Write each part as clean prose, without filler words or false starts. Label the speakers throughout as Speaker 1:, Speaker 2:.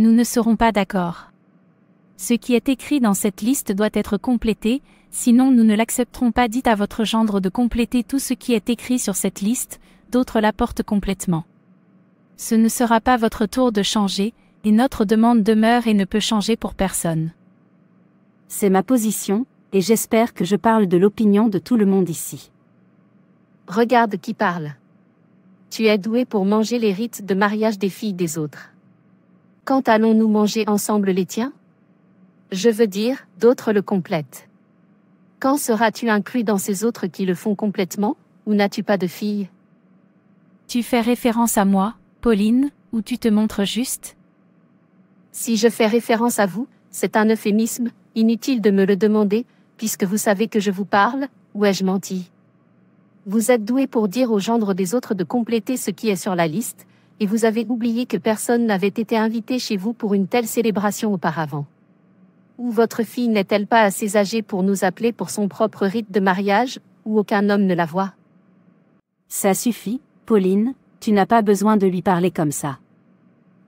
Speaker 1: Nous ne serons pas d'accord. Ce qui est écrit dans cette liste doit être complété, sinon nous ne l'accepterons pas. Dites à votre gendre de compléter tout ce qui est écrit sur cette liste, d'autres l'apportent complètement. Ce ne sera pas votre tour de changer, et notre demande demeure et ne peut changer pour personne.
Speaker 2: C'est ma position, et j'espère que je parle de l'opinion de tout le monde ici.
Speaker 3: Regarde qui parle. Tu es doué pour manger les rites de mariage des filles des autres. Quand allons-nous manger ensemble les tiens? Je veux dire, d'autres le complètent. Quand seras-tu inclus dans ces autres qui le font complètement, ou n'as-tu pas de filles?
Speaker 1: Tu fais référence à moi, Pauline, ou tu te montres juste?
Speaker 3: Si je fais référence à vous, c'est un euphémisme, inutile de me le demander, puisque vous savez que je vous parle, ou ai-je menti? Vous êtes doué pour dire au gendre des autres de compléter ce qui est sur la liste, et vous avez oublié que personne n'avait été invité chez vous pour une telle célébration auparavant. Ou votre fille n'est-elle pas assez âgée pour nous appeler pour son propre rite de mariage, ou aucun homme ne la voit?
Speaker 2: Ça suffit, Pauline, tu n'as pas besoin de lui parler comme ça.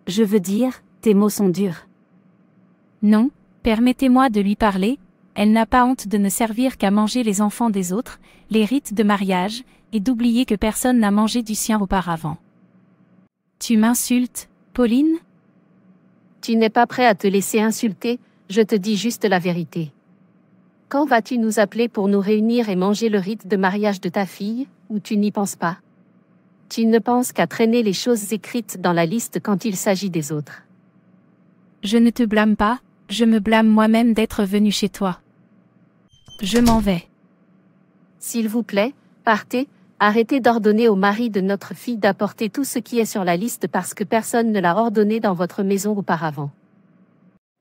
Speaker 2: Je veux dire, tes mots sont durs.
Speaker 1: Non, permettez-moi de lui parler, elle n'a pas honte de ne servir qu'à manger les enfants des autres, les rites de mariage, et d'oublier que personne n'a mangé du sien auparavant. Tu m'insultes, Pauline?
Speaker 3: Tu n'es pas prêt à te laisser insulter, je te dis juste la vérité. Quand vas-tu nous appeler pour nous réunir et manger le rite de mariage de ta fille, ou tu n'y penses pas? Tu ne penses qu'à traîner les choses écrites dans la liste quand il s'agit des autres.
Speaker 1: Je ne te blâme pas, je me blâme moi-même d'être venu chez toi. Je m'en vais.
Speaker 3: S'il vous plaît, partez, arrêtez d'ordonner au mari de notre fille d'apporter tout ce qui est sur la liste parce que personne ne l'a ordonné dans votre maison auparavant.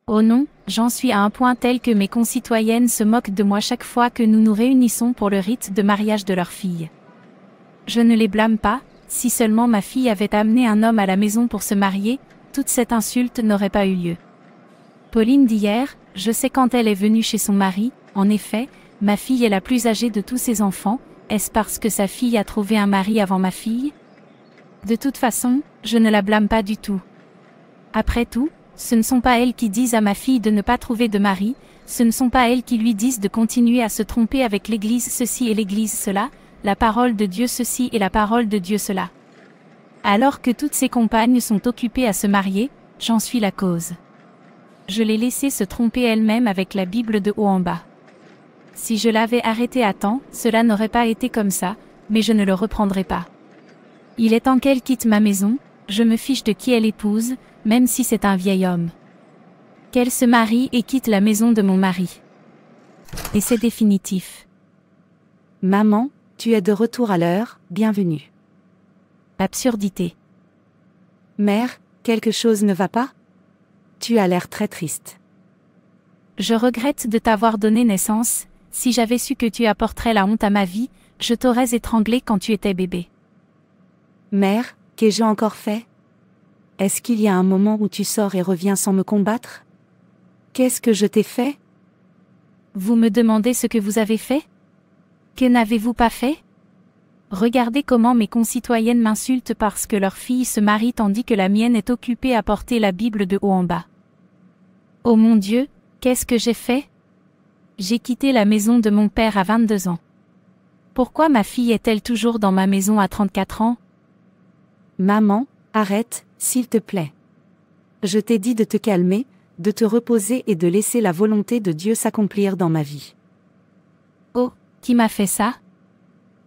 Speaker 1: Oh non, j'en suis à un point tel que mes concitoyennes se moquent de moi chaque fois que nous nous réunissons pour le rite de mariage de leur fille. Je ne les blâme pas, si seulement ma fille avait amené un homme à la maison pour se marier, toute cette insulte n'aurait pas eu lieu. Pauline d'hier, je sais quand elle est venue chez son mari, en effet, ma fille est la plus âgée de tous ses enfants, est-ce parce que sa fille a trouvé un mari avant ma fille? De toute façon, je ne la blâme pas du tout. Après tout, ce ne sont pas elles qui disent à ma fille de ne pas trouver de mari, ce ne sont pas elles qui lui disent de continuer à se tromper avec l'Église ceci et l'Église cela, la parole de Dieu ceci et la parole de Dieu cela. Alors que toutes ses compagnes sont occupées à se marier, j'en suis la cause. Je l'ai laissée se tromper elle-même avec la Bible de haut en bas. Si je l'avais arrêtée à temps, cela n'aurait pas été comme ça, mais je ne le reprendrai pas. Il est temps qu'elle quitte ma maison, je me fiche de qui elle épouse, même si c'est un vieil homme. Qu'elle se marie et quitte la maison de mon mari. Et c'est définitif.
Speaker 2: Maman, tu es de retour à l'heure, bienvenue.
Speaker 1: Absurdité.
Speaker 2: Mère, quelque chose ne va pas? Tu as l'air très triste.
Speaker 1: Je regrette de t'avoir donné naissance, si j'avais su que tu apporterais la honte à ma vie, je t'aurais étranglé quand tu étais bébé.
Speaker 2: Mère, qu'ai-je encore fait? Est-ce qu'il y a un moment où tu sors et reviens sans me combattre? Qu'est-ce que je t'ai fait?
Speaker 1: Vous me demandez ce que vous avez fait? Que n'avez-vous pas fait? Regardez comment mes concitoyennes m'insultent parce que leur fille se marie tandis que la mienne est occupée à porter la Bible de haut en bas. Oh mon Dieu, qu'est-ce que j'ai fait? J'ai quitté la maison de mon père à 22 ans. Pourquoi ma fille est-elle toujours dans ma maison à 34 ans?
Speaker 2: Maman, arrête, s'il te plaît. Je t'ai dit de te calmer, de te reposer et de laisser la volonté de Dieu s'accomplir dans ma vie.
Speaker 1: Oh, qui m'a fait ça?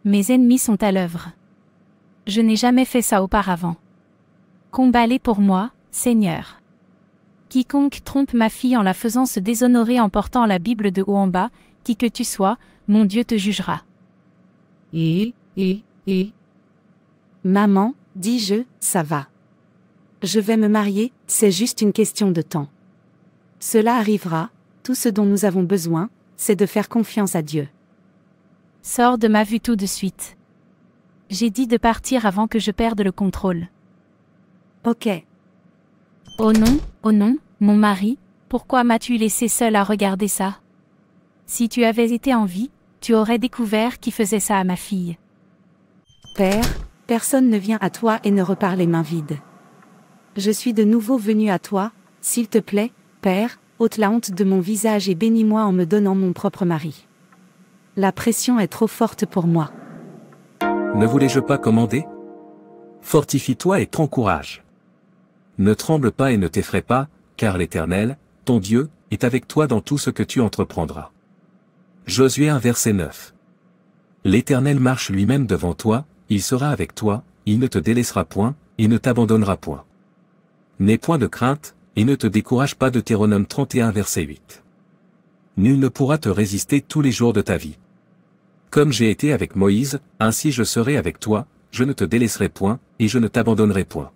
Speaker 1: Mes ennemis sont à l'œuvre. Je n'ai jamais fait ça auparavant. Combat-les pour moi, Seigneur. Quiconque trompe ma fille en la faisant se déshonorer en portant la Bible de haut en bas, qui que tu sois, mon Dieu te jugera.
Speaker 2: Maman, dis-je, ça va. Je vais me marier, c'est juste une question de temps. Cela arrivera, tout ce dont nous avons besoin, c'est de faire confiance à Dieu.
Speaker 1: Sors de ma vue tout de suite. J'ai dit de partir avant que je perde le contrôle.
Speaker 2: Ok.
Speaker 1: Oh non, mon mari, pourquoi m'as-tu laissé seule à regarder ça? Si tu avais été en vie, tu aurais découvert qui faisait ça à ma fille.
Speaker 2: Père, personne ne vient à toi et ne repart les mains vides. Je suis de nouveau venu à toi, S'il te plaît, Père, ôte la honte de mon visage et bénis-moi en me donnant mon propre mari. La pression est trop forte pour moi.
Speaker 4: Ne voulais-je pas commander? Fortifie-toi et prends courage. Ne tremble pas et ne t'effraie pas, car l'Éternel, ton Dieu, est avec toi dans tout ce que tu entreprendras. Josué 1 verset 9. L'Éternel marche lui-même devant toi, il sera avec toi, il ne te délaissera point, et ne t'abandonnera point. N'aie point de crainte, et ne te décourage pas. Deutéronome 31 verset 8. Nul ne pourra te résister tous les jours de ta vie. Comme j'ai été avec Moïse, ainsi je serai avec toi, je ne te délaisserai point, et je ne t'abandonnerai point.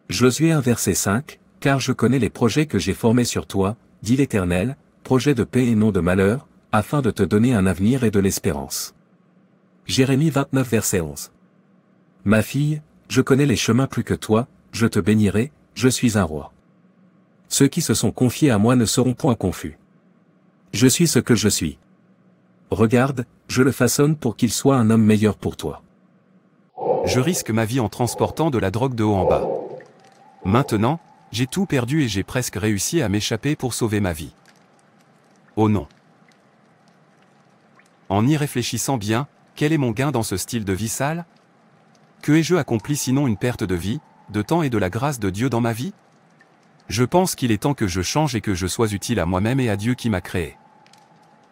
Speaker 4: Josué 1 verset 5, car je connais les projets que j'ai formés sur toi, dit l'Éternel, projets de paix et non de malheur, afin de te donner un avenir et de l'espérance. Jérémie 29 verset 11. Ma fille, je connais les chemins plus que toi, je te bénirai, je suis un roi. Ceux qui se sont confiés à moi ne seront point confus. Je suis ce que je suis. Regarde, je le façonne pour qu'il soit un homme meilleur pour toi.
Speaker 5: Je risque ma vie en transportant de la drogue de haut en bas. Maintenant, j'ai tout perdu et j'ai presque réussi à m'échapper pour sauver ma vie. Oh non. En y réfléchissant bien, quel est mon gain dans ce style de vie sale? Que ai-je accompli sinon une perte de vie, de temps et de la grâce de Dieu dans ma vie? Je pense qu'il est temps que je change et que je sois utile à moi-même et à Dieu qui m'a créé.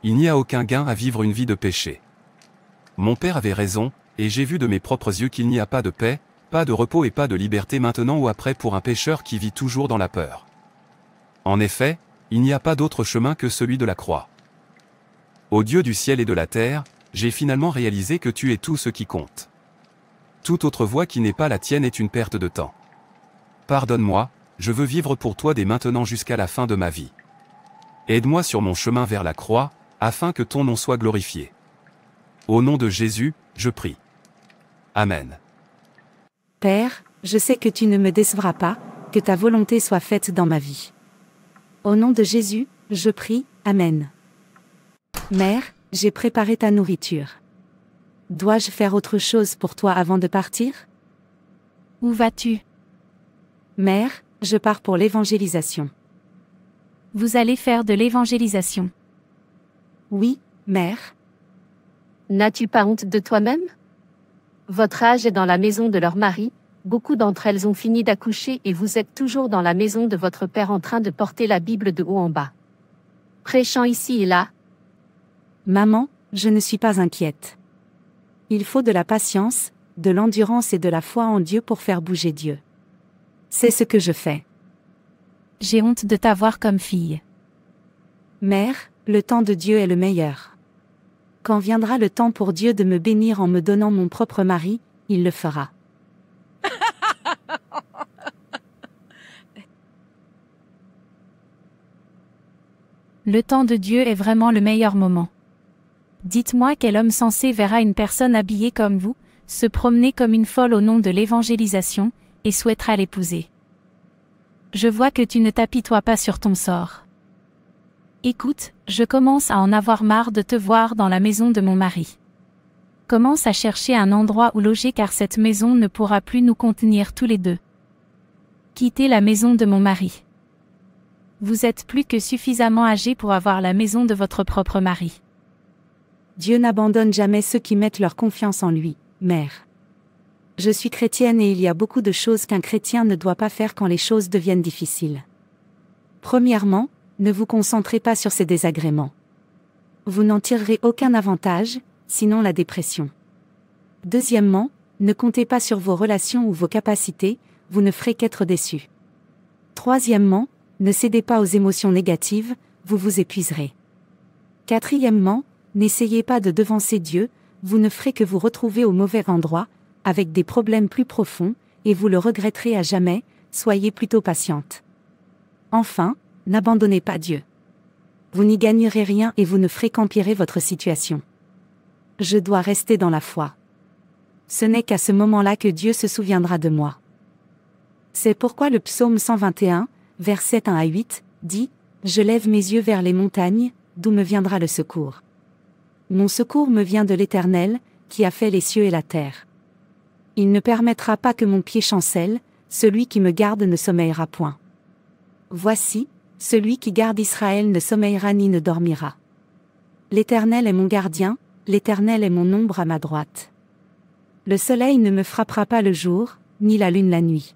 Speaker 5: Il n'y a aucun gain à vivre une vie de péché. Mon père avait raison, et j'ai vu de mes propres yeux qu'il n'y a pas de paix, pas de repos et pas de liberté maintenant ou après pour un pécheur qui vit toujours dans la peur. En effet, il n'y a pas d'autre chemin que celui de la croix. Ô Dieu du ciel et de la terre, j'ai finalement réalisé que tu es tout ce qui compte. Toute autre voie qui n'est pas la tienne est une perte de temps. Pardonne-moi, je veux vivre pour toi dès maintenant jusqu'à la fin de ma vie. Aide-moi sur mon chemin vers la croix, afin que ton nom soit glorifié. Au nom de Jésus, je prie. Amen.
Speaker 2: Père, je sais que tu ne me décevras pas, que ta volonté soit faite dans ma vie. Au nom de Jésus, je prie, Amen. Mère, j'ai préparé ta nourriture. Dois-je faire autre chose pour toi avant de partir?
Speaker 1: Où vas-tu?
Speaker 2: Mère, je pars pour l'évangélisation.
Speaker 1: Vous allez faire de l'évangélisation.
Speaker 2: Oui, mère.
Speaker 3: N'as-tu pas honte de toi-même? Votre âge est dans la maison de leur mari, beaucoup d'entre elles ont fini d'accoucher et vous êtes toujours dans la maison de votre père en train de porter la Bible de haut en bas. Prêchant ici et là.
Speaker 2: Maman, je ne suis pas inquiète. Il faut de la patience, de l'endurance et de la foi en Dieu pour faire bouger Dieu. C'est ce que je fais.
Speaker 1: J'ai honte de t'avoir comme fille.
Speaker 2: Mère, le temps de Dieu est le meilleur. Quand viendra le temps pour Dieu de me bénir en me donnant mon propre mari, il le fera.
Speaker 1: Le temps de Dieu est vraiment le meilleur moment. Dites-moi quel homme sensé verra une personne habillée comme vous, se promener comme une folle au nom de l'évangélisation, et souhaitera l'épouser. Je vois que tu ne t'apitoies pas sur ton sort. Écoute, je commence à en avoir marre de te voir dans la maison de mon mari. Commence à chercher un endroit où loger car cette maison ne pourra plus nous contenir tous les deux. Quittez la maison de mon mari. Vous êtes plus que suffisamment âgé pour avoir la maison de votre propre mari.
Speaker 2: Dieu n'abandonne jamais ceux qui mettent leur confiance en lui, mère. Je suis chrétienne et il y a beaucoup de choses qu'un chrétien ne doit pas faire quand les choses deviennent difficiles. Premièrement, ne vous concentrez pas sur ces désagréments. Vous n'en tirerez aucun avantage, sinon la dépression. Deuxièmement, ne comptez pas sur vos relations ou vos capacités, vous ne ferez qu'être déçus. Troisièmement, ne cédez pas aux émotions négatives, vous vous épuiserez. Quatrièmement, n'essayez pas de devancer Dieu, vous ne ferez que vous retrouver au mauvais endroit, avec des problèmes plus profonds, et vous le regretterez à jamais, soyez plutôt patiente. Enfin, n'abandonnez pas Dieu. Vous n'y gagnerez rien et vous ne ferez qu'empirer votre situation. Je dois rester dans la foi. Ce n'est qu'à ce moment-là que Dieu se souviendra de moi. C'est pourquoi le psaume 121, versets 1 à 8, dit « Je lève mes yeux vers les montagnes, d'où me viendra le secours. Mon secours me vient de l'Éternel, qui a fait les cieux et la terre. Il ne permettra pas que mon pied chancelle, celui qui me garde ne sommeillera point. Voici, celui qui garde Israël ne sommeillera ni ne dormira. L'Éternel est mon gardien, l'Éternel est mon ombre à ma droite. Le soleil ne me frappera pas le jour, ni la lune la nuit.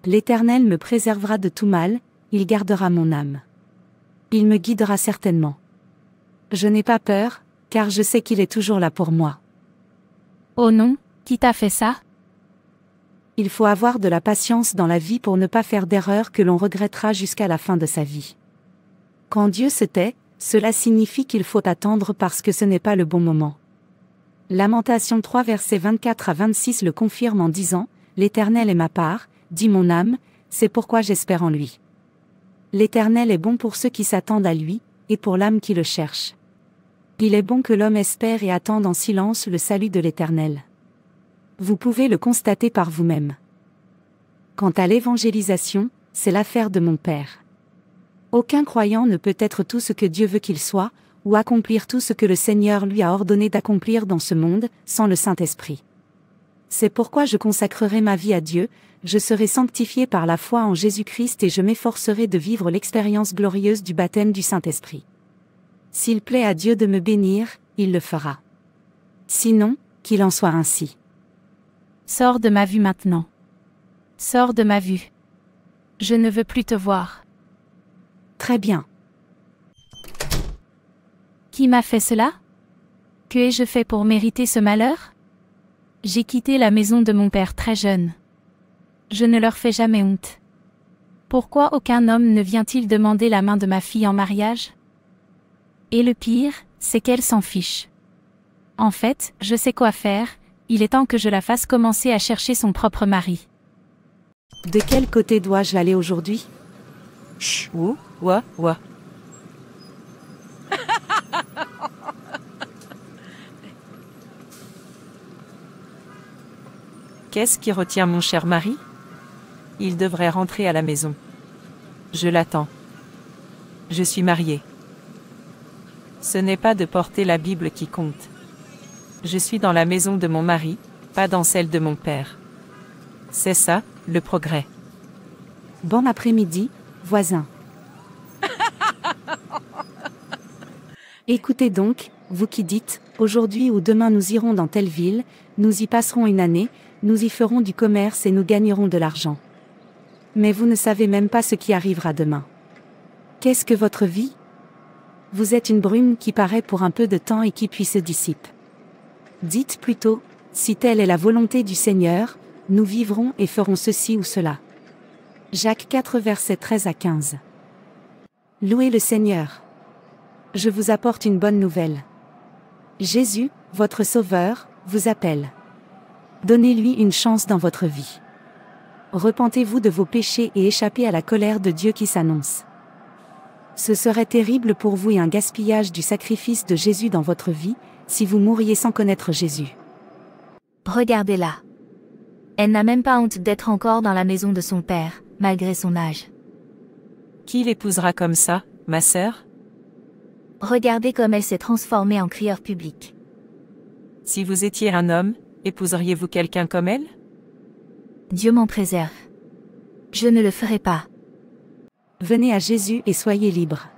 Speaker 2: L'Éternel me préservera de tout mal, il gardera mon âme. Il me guidera certainement. Je n'ai pas peur, car je sais qu'il est toujours là pour moi.
Speaker 1: Oh non, qui t'a fait ça?
Speaker 2: Il faut avoir de la patience dans la vie pour ne pas faire d'erreurs que l'on regrettera jusqu'à la fin de sa vie. Quand Dieu se tait, cela signifie qu'il faut attendre parce que ce n'est pas le bon moment. Lamentation 3 versets 24 à 26 le confirme en disant « L'Éternel est ma part, dit mon âme, c'est pourquoi j'espère en lui. L'Éternel est bon pour ceux qui s'attendent à lui, et pour l'âme qui le cherche. Il est bon que l'homme espère et attende en silence le salut de l'Éternel. » Vous pouvez le constater par vous-même. Quant à l'évangélisation, c'est l'affaire de mon Père. Aucun croyant ne peut être tout ce que Dieu veut qu'il soit, ou accomplir tout ce que le Seigneur lui a ordonné d'accomplir dans ce monde, sans le Saint-Esprit. C'est pourquoi je consacrerai ma vie à Dieu, je serai sanctifié par la foi en Jésus-Christ et je m'efforcerai de vivre l'expérience glorieuse du baptême du Saint-Esprit. S'il plaît à Dieu de me bénir, il le fera. Sinon, qu'il en soit ainsi.
Speaker 1: Sors de ma vue maintenant. Sors de ma vue. Je ne veux plus te voir.
Speaker 2: Très bien.
Speaker 1: Qui m'a fait cela? Que ai-je fait pour mériter ce malheur? J'ai quitté la maison de mon père très jeune. Je ne leur fais jamais honte. Pourquoi aucun homme ne vient-il demander la main de ma fille en mariage? Et le pire, c'est qu'elle s'en fiche. En fait, je sais quoi faire, il est temps que je la fasse commencer à chercher son propre mari.
Speaker 2: De quel côté dois-je aller aujourd'hui?
Speaker 6: Chut, ouah. Qu'est-ce qui retient mon cher mari? Il devrait rentrer à la maison. Je l'attends. Je suis mariée. Ce n'est pas de porter la Bible qui compte. Je suis dans la maison de mon mari, pas dans celle de mon père. C'est ça, le progrès.
Speaker 2: Bon après-midi, voisin. Écoutez donc, vous qui dites, aujourd'hui ou demain nous irons dans telle ville, nous y passerons une année, nous y ferons du commerce et nous gagnerons de l'argent. Mais vous ne savez même pas ce qui arrivera demain. Qu'est-ce que votre vie? Vous êtes une brume qui paraît pour un peu de temps et qui puis se dissipe. Dites plutôt, si telle est la volonté du Seigneur, nous vivrons et ferons ceci ou cela. Jacques 4 versets 13 à 15. Louez le Seigneur. Je vous apporte une bonne nouvelle. Jésus, votre Sauveur, vous appelle. Donnez-lui une chance dans votre vie. Repentez-vous de vos péchés et échappez à la colère de Dieu qui s'annonce. Ce serait terrible pour vous et un gaspillage du sacrifice de Jésus dans votre vie, si vous mouriez sans connaître Jésus.
Speaker 7: Regardez-la. Elle n'a même pas honte d'être encore dans la maison de son père, malgré son âge.
Speaker 6: Qui l'épousera comme ça, ma sœur?
Speaker 7: Regardez comme elle s'est transformée en crieur public.
Speaker 6: Si vous étiez un homme, épouseriez-vous quelqu'un comme elle?
Speaker 7: Dieu m'en préserve. Je ne le ferai pas.
Speaker 2: Venez à Jésus et soyez libres.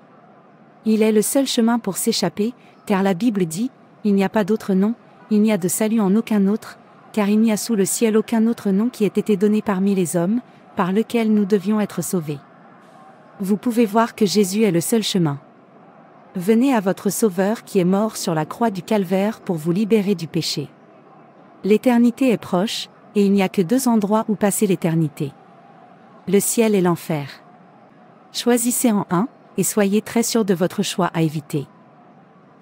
Speaker 2: Il est le seul chemin pour s'échapper, car la Bible dit, il n'y a pas d'autre nom, il n'y a de salut en aucun autre, car il n'y a sous le ciel aucun autre nom qui ait été donné parmi les hommes, par lequel nous devions être sauvés. Vous pouvez voir que Jésus est le seul chemin. Venez à votre Sauveur qui est mort sur la croix du Calvaire pour vous libérer du péché. L'éternité est proche, et il n'y a que deux endroits où passer l'éternité. Le ciel et l'enfer. Choisissez en un, et soyez très sûr de votre choix à éviter.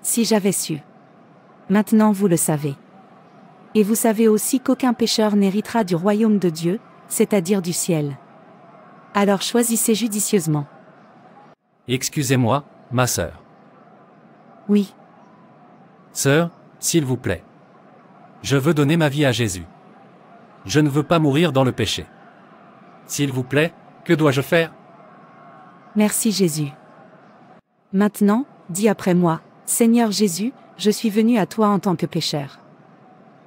Speaker 2: Si j'avais su. Maintenant vous le savez. Et vous savez aussi qu'aucun pécheur n'héritera du royaume de Dieu, c'est-à-dire du ciel. Alors choisissez judicieusement.
Speaker 8: Excusez-moi, ma sœur.
Speaker 2: Oui.
Speaker 8: Sœur, s'il vous plaît. Je veux donner ma vie à Jésus. Je ne veux pas mourir dans le péché. S'il vous plaît, que dois-je faire?
Speaker 2: Merci Jésus. Maintenant, dis après moi, Seigneur Jésus, je suis venu à toi en tant que pécheur.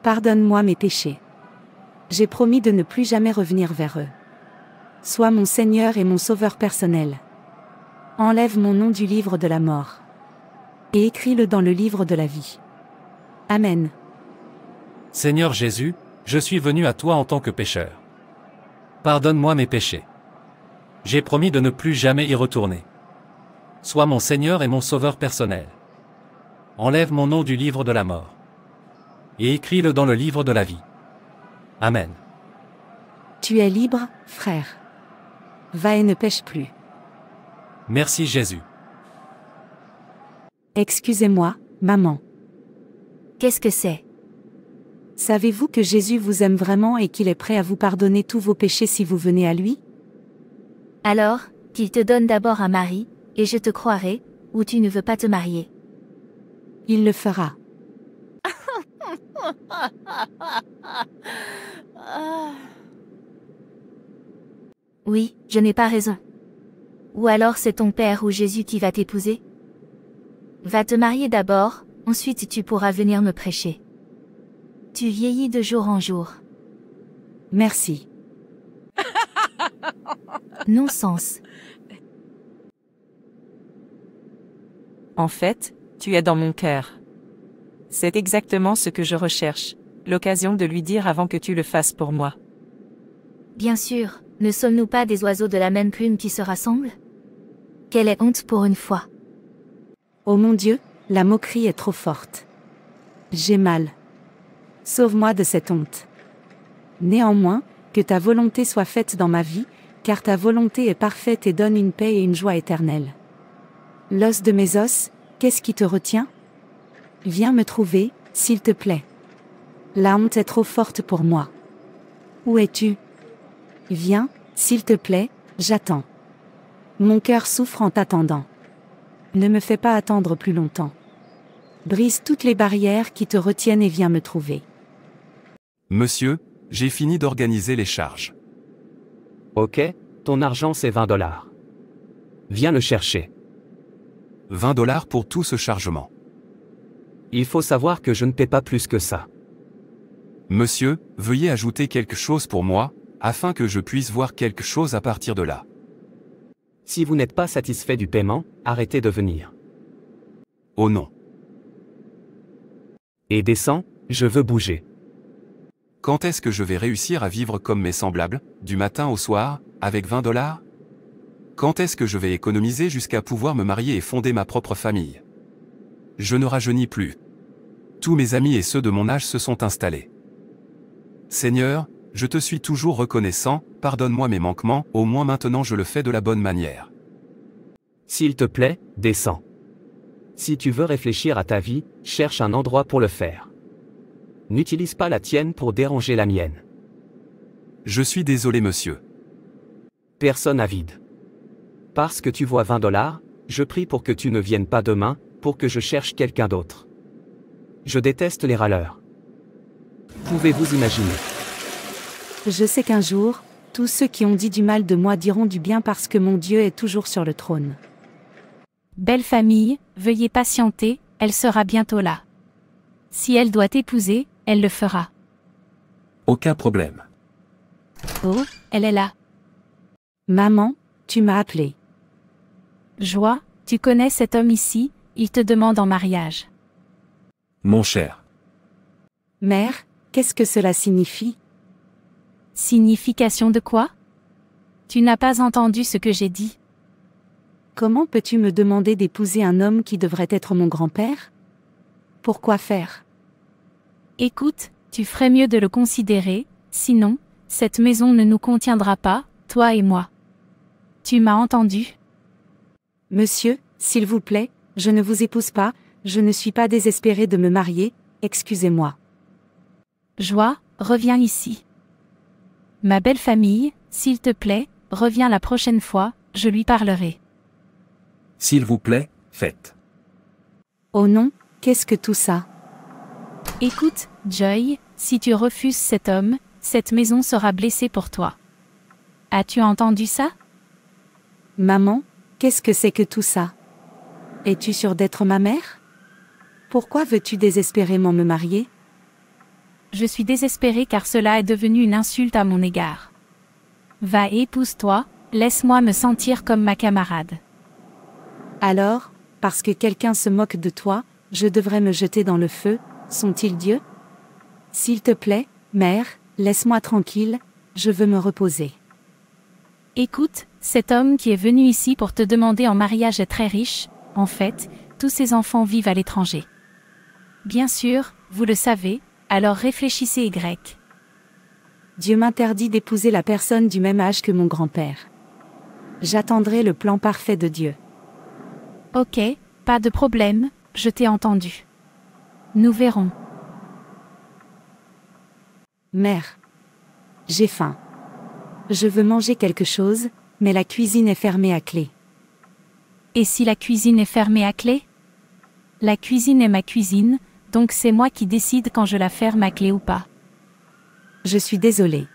Speaker 2: Pardonne-moi mes péchés. J'ai promis de ne plus jamais revenir vers eux. Sois mon Seigneur et mon Sauveur personnel. Enlève mon nom du livre de la mort. Et écris-le dans le livre de la vie. Amen.
Speaker 8: Seigneur Jésus, je suis venu à toi en tant que pécheur. Pardonne-moi mes péchés. J'ai promis de ne plus jamais y retourner. Sois mon Seigneur et mon Sauveur personnel. Enlève mon nom du livre de la mort. Et écris-le dans le livre de la vie. Amen.
Speaker 2: Tu es libre, frère. Va et ne pêche plus.
Speaker 8: Merci Jésus.
Speaker 2: Excusez-moi, maman.
Speaker 7: Qu'est-ce que c'est?
Speaker 2: Savez-vous que Jésus vous aime vraiment et qu'il est prêt à vous pardonner tous vos péchés si vous venez à lui?
Speaker 7: Alors, qu'il te donne d'abord un mari, et je te croirai, ou tu ne veux pas te marier.
Speaker 2: Il le fera.
Speaker 7: Oui, je n'ai pas raison. Ou alors c'est ton père ou Jésus qui va t'épouser? Va te marier d'abord, ensuite tu pourras venir me prêcher. Tu vieillis de jour en jour.
Speaker 2: Merci.
Speaker 7: Non-sens.
Speaker 6: En fait, tu es dans mon cœur. C'est exactement ce que je recherche, l'occasion de lui dire avant que tu le fasses pour moi.
Speaker 7: Bien sûr, ne sommes-nous pas des oiseaux de la même plume qui se rassemblent? Quelle est honte pour une fois.
Speaker 2: Oh mon Dieu, la moquerie est trop forte. J'ai mal. Sauve-moi de cette honte. Néanmoins, que ta volonté soit faite dans ma vie, car ta volonté est parfaite et donne une paix et une joie éternelle. L'os de mes os, qu'est-ce qui te retient? Viens me trouver, s'il te plaît. La honte est trop forte pour moi. Où es-tu? Viens, s'il te plaît, j'attends. Mon cœur souffre en t'attendant. Ne me fais pas attendre plus longtemps. Brise toutes les barrières qui te retiennent et viens me trouver.
Speaker 5: Monsieur, j'ai fini d'organiser les charges.
Speaker 9: Ok, ton argent c'est $20. Viens le chercher.
Speaker 5: $20 pour tout ce chargement.
Speaker 9: Il faut savoir que je ne paie pas plus que ça.
Speaker 5: Monsieur, veuillez ajouter quelque chose pour moi, afin que je puisse voir quelque chose à partir de là.
Speaker 9: Si vous n'êtes pas satisfait du paiement, arrêtez de venir.
Speaker 5: Oh non.
Speaker 9: Et descends, je veux bouger.
Speaker 5: Quand est-ce que je vais réussir à vivre comme mes semblables, du matin au soir, avec $20? Quand est-ce que je vais économiser jusqu'à pouvoir me marier et fonder ma propre famille? Je ne rajeunis plus. Tous mes amis et ceux de mon âge se sont installés. Seigneur, je te suis toujours reconnaissant, pardonne-moi mes manquements, au moins maintenant je le fais de la bonne manière.
Speaker 9: S'il te plaît, descends. Si tu veux réfléchir à ta vie, cherche un endroit pour le faire. N'utilise pas la tienne pour déranger la mienne.
Speaker 5: Je suis désolé monsieur.
Speaker 9: Personne avide. Parce que tu vois $20, je prie pour que tu ne viennes pas demain, pour que je cherche quelqu'un d'autre. Je déteste les râleurs. Pouvez-vous imaginer?
Speaker 2: Je sais qu'un jour, tous ceux qui ont dit du mal de moi diront du bien parce que mon Dieu est toujours sur le trône.
Speaker 1: Belle famille, veuillez patienter, elle sera bientôt là. Si elle doit t'épouser, elle le fera.
Speaker 4: Aucun problème.
Speaker 1: Oh, elle est là.
Speaker 2: Maman, tu m'as appelé.
Speaker 1: Joie, tu connais cet homme ici, il te demande en mariage.
Speaker 4: Mon cher.
Speaker 2: Mère, qu'est-ce que cela signifie?
Speaker 1: Signification de quoi? Tu n'as pas entendu ce que j'ai dit.
Speaker 2: Comment peux-tu me demander d'épouser un homme qui devrait être mon grand-père? Pourquoi faire?
Speaker 1: Écoute, tu ferais mieux de le considérer, sinon, cette maison ne nous contiendra pas, toi et moi. Tu m'as entendu?
Speaker 2: Monsieur, s'il vous plaît, je ne vous épouse pas, je ne suis pas désespérée de me marier, excusez-moi.
Speaker 1: Joie, reviens ici. Ma belle famille, s'il te plaît, reviens la prochaine fois, je lui parlerai.
Speaker 4: S'il vous plaît, faites.
Speaker 2: Oh non, qu'est-ce que tout ça?
Speaker 1: Écoute, Joy, si tu refuses cet homme, cette maison sera blessée pour toi. As-tu entendu ça?
Speaker 2: Maman, qu'est-ce que c'est que tout ça? Es-tu sûre d'être ma mère? Pourquoi veux-tu désespérément me marier?
Speaker 1: Je suis désespérée car cela est devenu une insulte à mon égard. Va épouse-toi, laisse-moi me sentir comme ma camarade.
Speaker 2: Alors, parce que quelqu'un se moque de toi, je devrais me jeter dans le feu, sont-ils Dieu? S'il te plaît, mère, laisse-moi tranquille, je veux me reposer.
Speaker 1: Écoute, cet homme qui est venu ici pour te demander en mariage est très riche, en fait, tous ses enfants vivent à l'étranger. Bien sûr, vous le savez, alors réfléchissez Y.
Speaker 2: Dieu m'interdit d'épouser la personne du même âge que mon grand-père. J'attendrai le plan parfait de Dieu.
Speaker 1: Ok, pas de problème, je t'ai entendu. Nous verrons.
Speaker 2: Mère. J'ai faim. Je veux manger quelque chose, mais la cuisine est fermée à clé.
Speaker 1: Et si la cuisine est fermée à clé? La cuisine est ma cuisine, donc c'est moi qui décide quand je la ferme à clé ou pas.
Speaker 2: Je suis désolée.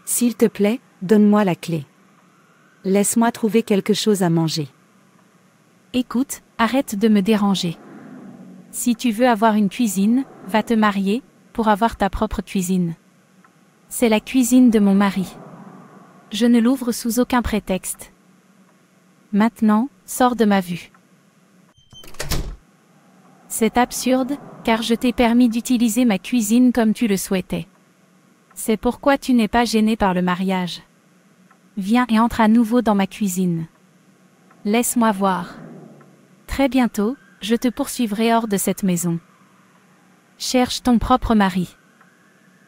Speaker 2: S'il te plaît, donne-moi la clé. Laisse-moi trouver quelque chose à manger.
Speaker 1: Écoute, arrête de me déranger. Si tu veux avoir une cuisine, va te marier, pour avoir ta propre cuisine. C'est la cuisine de mon mari. Je ne l'ouvre sous aucun prétexte. Maintenant, sors de ma vue. C'est absurde, car je t'ai permis d'utiliser ma cuisine comme tu le souhaitais. C'est pourquoi tu n'es pas gêné par le mariage. Viens et entre à nouveau dans ma cuisine. Laisse-moi voir. Très bientôt, je te poursuivrai hors de cette maison. Cherche ton propre mari.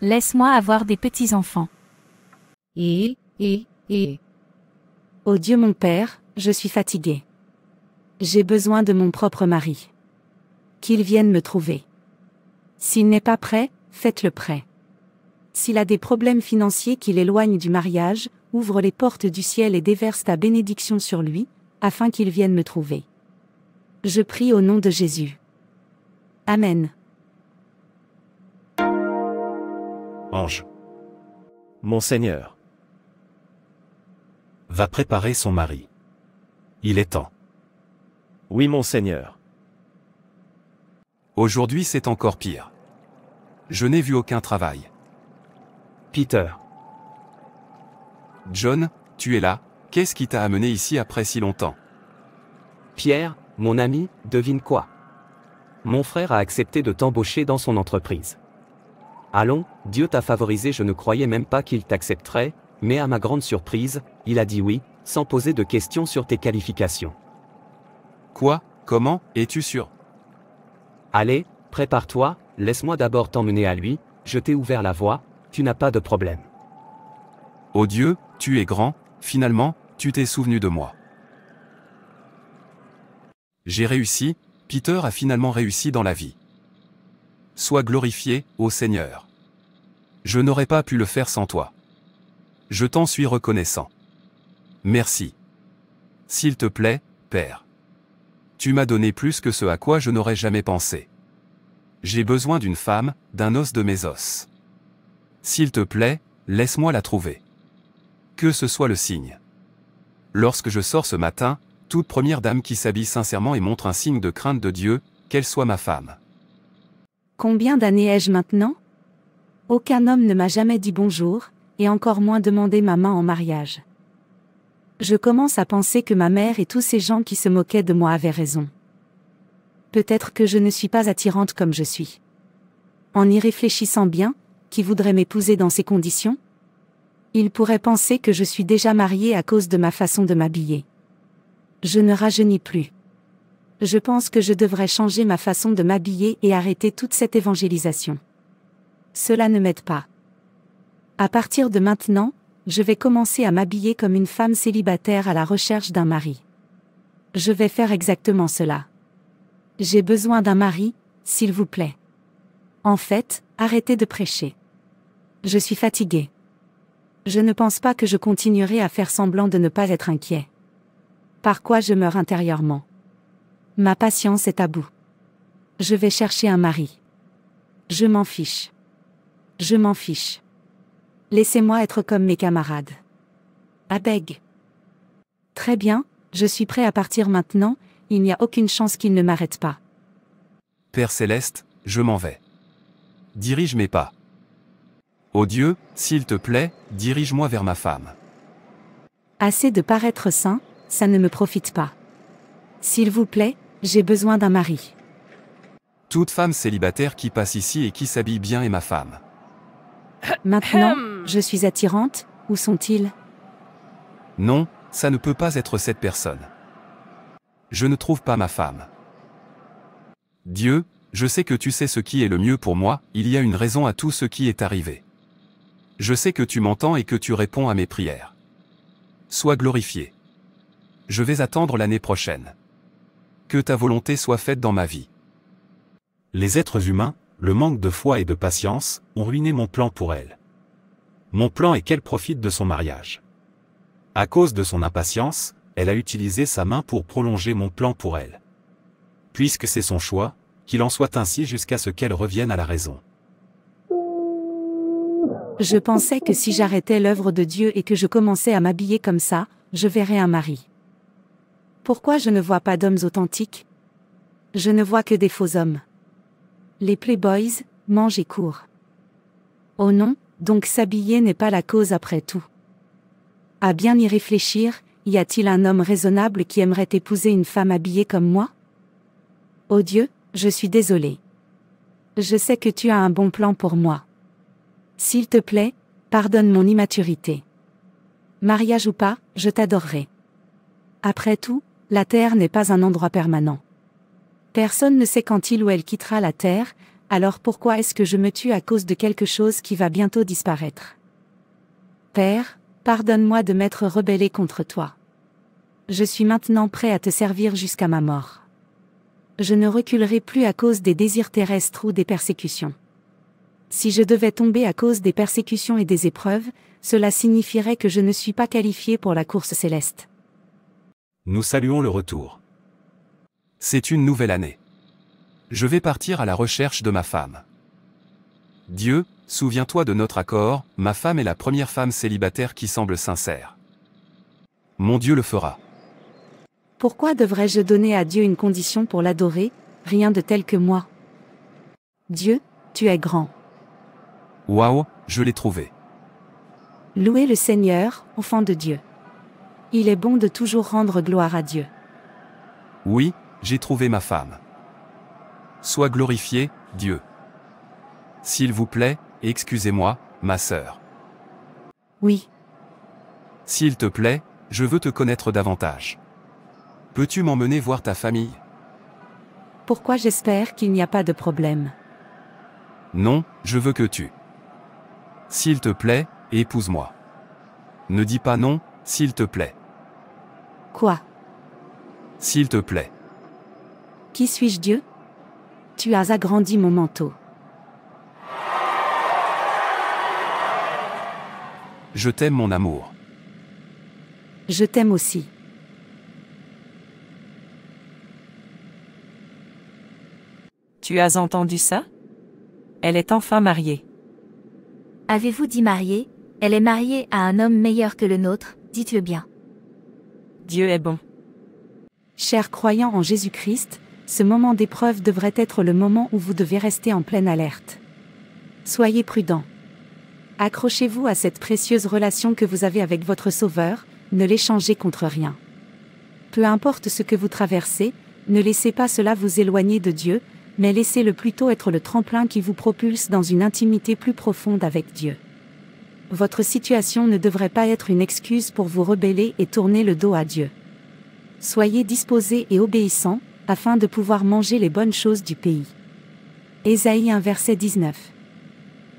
Speaker 1: Laisse-moi avoir des petits-enfants.
Speaker 2: Oh Dieu mon Père, je suis fatiguée. J'ai besoin de mon propre mari. Qu'il vienne me trouver. S'il n'est pas prêt, faites-le prêt. S'il a des problèmes financiers qui l'éloignent du mariage, ouvre les portes du ciel et déverse ta bénédiction sur lui, afin qu'il vienne me trouver. Je prie au nom de Jésus. Amen.
Speaker 10: Ange. Mon Seigneur. Va préparer son mari. Il est temps. Oui, mon Seigneur.
Speaker 5: Aujourd'hui c'est encore pire. Je n'ai vu aucun travail.
Speaker 9: Peter.
Speaker 5: John, tu es là, qu'est-ce qui t'a amené ici après si longtemps?
Speaker 9: Pierre, mon ami, devine quoi? Mon frère a accepté de t'embaucher dans son entreprise. Allons, Dieu t'a favorisé, je ne croyais même pas qu'il t'accepterait, mais à ma grande surprise, il a dit oui, sans poser de questions sur tes qualifications.
Speaker 5: Quoi? Comment? Es-tu sûr?
Speaker 9: Allez, prépare-toi, laisse-moi d'abord t'emmener à lui, je t'ai ouvert la voie, tu n'as pas de problème.
Speaker 5: Oh Dieu, tu es grand, finalement, tu t'es souvenu de moi. J'ai réussi, Peter a finalement réussi dans la vie. Sois glorifié, ô Seigneur. Je n'aurais pas pu le faire sans toi. Je t'en suis reconnaissant. Merci. S'il te plaît, Père. Tu m'as donné plus que ce à quoi je n'aurais jamais pensé. J'ai besoin d'une femme, d'un os de mes os. S'il te plaît, laisse-moi la trouver. Que ce soit le signe. Lorsque je sors ce matin, toute première dame qui s'habille sincèrement et montre un signe de crainte de Dieu, qu'elle soit ma femme.
Speaker 2: Combien d'années ai-je maintenant? Aucun homme ne m'a jamais dit bonjour, et encore moins demandé ma main en mariage. Je commence à penser que ma mère et tous ces gens qui se moquaient de moi avaient raison. Peut-être que je ne suis pas attirante comme je suis. En y réfléchissant bien, qui voudrait m'épouser dans ces conditions? Il pourrait penser que je suis déjà mariée à cause de ma façon de m'habiller. Je ne rajeunis plus. Je pense que je devrais changer ma façon de m'habiller et arrêter toute cette évangélisation. Cela ne m'aide pas. À partir de maintenant, je vais commencer à m'habiller comme une femme célibataire à la recherche d'un mari. Je vais faire exactement cela. J'ai besoin d'un mari, s'il vous plaît. En fait, arrêtez de prêcher. Je suis fatiguée. Je ne pense pas que je continuerai à faire semblant de ne pas être inquiet. Par quoi je meurs intérieurement. Ma patience est à bout. Je vais chercher un mari. Je m'en fiche. Je m'en fiche. Laissez-moi être comme mes camarades. Abeg. Très bien, je suis prêt à partir maintenant, il n'y a aucune chance qu'il ne m'arrête pas.
Speaker 5: Père céleste, je m'en vais. Dirige mes pas. Ô Dieu, s'il te plaît, dirige-moi vers ma femme.
Speaker 2: Assez de paraître saint, ça ne me profite pas. S'il vous plaît, j'ai besoin d'un mari.
Speaker 5: Toute femme célibataire qui passe ici et qui s'habille bien est ma femme.
Speaker 2: Maintenant, je suis attirante, où sont-ils?
Speaker 5: Non, ça ne peut pas être cette personne. Je ne trouve pas ma femme. Dieu, je sais que tu sais ce qui est le mieux pour moi, il y a une raison à tout ce qui est arrivé. Je sais que tu m'entends et que tu réponds à mes prières. Sois glorifié. Je vais attendre l'année prochaine. Que ta volonté soit faite dans ma vie.
Speaker 10: Les êtres humains, le manque de foi et de patience, ont ruiné mon plan pour elle. Mon plan est qu'elle profite de son mariage. À cause de son impatience, elle a utilisé sa main pour prolonger mon plan pour elle. Puisque c'est son choix, qu'il en soit ainsi jusqu'à ce qu'elle revienne à la raison.
Speaker 2: Je pensais que si j'arrêtais l'œuvre de Dieu et que je commençais à m'habiller comme ça, je verrais un mari. Pourquoi je ne vois pas d'hommes authentiques? Je ne vois que des faux hommes. Les playboys mangent et courent. Oh non, donc s'habiller n'est pas la cause après tout. À bien y réfléchir, y a-t-il un homme raisonnable qui aimerait épouser une femme habillée comme moi? Oh Dieu, je suis désolée. Je sais que tu as un bon plan pour moi. S'il te plaît, pardonne mon immaturité. Mariage ou pas, je t'adorerai. Après tout, la terre n'est pas un endroit permanent. Personne ne sait quand il ou elle quittera la terre, alors pourquoi est-ce que je me tue à cause de quelque chose qui va bientôt disparaître? Père, pardonne-moi de m'être rebellé contre toi. Je suis maintenant prêt à te servir jusqu'à ma mort. Je ne reculerai plus à cause des désirs terrestres ou des persécutions. Si je devais tomber à cause des persécutions et des épreuves, cela signifierait que je ne suis pas qualifié pour la course céleste.
Speaker 10: Nous saluons le retour.
Speaker 5: C'est une nouvelle année. Je vais partir à la recherche de ma femme. Dieu, souviens-toi de notre accord, ma femme est la première femme célibataire qui semble sincère. Mon Dieu le fera.
Speaker 2: Pourquoi devrais-je donner à Dieu une condition pour l'adorer? Rien de tel que moi. Dieu, tu es grand.
Speaker 5: Waouh, je l'ai trouvé.
Speaker 2: Louez le Seigneur, enfant de Dieu. Il est bon de toujours rendre gloire à Dieu.
Speaker 5: Oui, j'ai trouvé ma femme. Sois glorifié, Dieu. S'il vous plaît, excusez-moi, ma sœur.
Speaker 2: Oui.
Speaker 5: S'il te plaît, je veux te connaître davantage. Peux-tu m'emmener voir ta famille?
Speaker 2: Pourquoi j'espère qu'il n'y a pas de problème?
Speaker 5: Non, je veux que tu. S'il te plaît, épouse-moi. Ne dis pas non, s'il te plaît.
Speaker 2: Quoi?
Speaker 5: S'il te plaît.
Speaker 2: Qui suis-je, Dieu? Tu as agrandi mon manteau.
Speaker 5: Je t'aime mon amour.
Speaker 2: Je t'aime aussi.
Speaker 6: Tu as entendu ça? Elle est enfin mariée.
Speaker 7: Avez-vous dit mariée? Elle est mariée à un homme meilleur que le nôtre, dites-le bien.
Speaker 6: Dieu est bon.
Speaker 2: Chers croyants en Jésus-Christ, ce moment d'épreuve devrait être le moment où vous devez rester en pleine alerte. Soyez prudents. Accrochez-vous à cette précieuse relation que vous avez avec votre Sauveur, ne l'échangez contre rien. Peu importe ce que vous traversez, ne laissez pas cela vous éloigner de Dieu, mais laissez-le plutôt être le tremplin qui vous propulse dans une intimité plus profonde avec Dieu. Votre situation ne devrait pas être une excuse pour vous rebeller et tourner le dos à Dieu. Soyez disposés et obéissants, afin de pouvoir manger les bonnes choses du pays. Ésaïe 1 verset 19.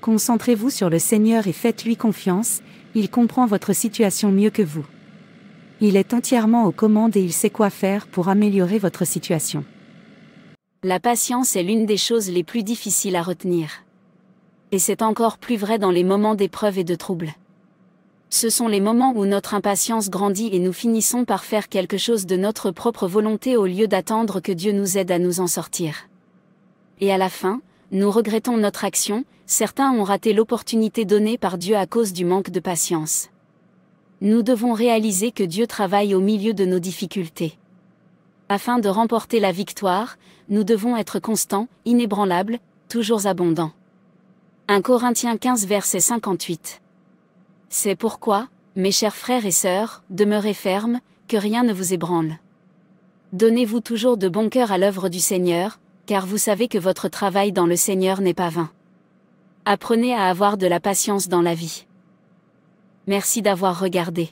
Speaker 2: Concentrez-vous sur le Seigneur et faites-lui confiance, il comprend votre situation mieux que vous. Il est entièrement aux commandes et il sait quoi faire pour améliorer votre situation.
Speaker 11: La patience est l'une des choses les plus difficiles à retenir. Et c'est encore plus vrai dans les moments d'épreuve et de trouble. Ce sont les moments où notre impatience grandit et nous finissons par faire quelque chose de notre propre volonté au lieu d'attendre que Dieu nous aide à nous en sortir. Et à la fin, nous regrettons notre action, certains ont raté l'opportunité donnée par Dieu à cause du manque de patience. Nous devons réaliser que Dieu travaille au milieu de nos difficultés. Afin de remporter la victoire, nous devons être constants, inébranlables, toujours abondants. 1 Corinthiens 15 verset 58. C'est pourquoi, Mes chers frères et sœurs, demeurez fermes, que rien ne vous ébranle. Donnez-vous toujours de bon cœur à l'œuvre du Seigneur, car vous savez que votre travail dans le Seigneur n'est pas vain. Apprenez à avoir de la patience dans la vie. Merci d'avoir regardé.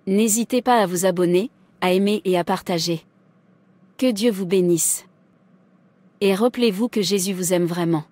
Speaker 11: N'hésitez pas à vous abonner, à aimer et à partager. Que Dieu vous bénisse. Et rappelez-vous que Jésus vous aime vraiment.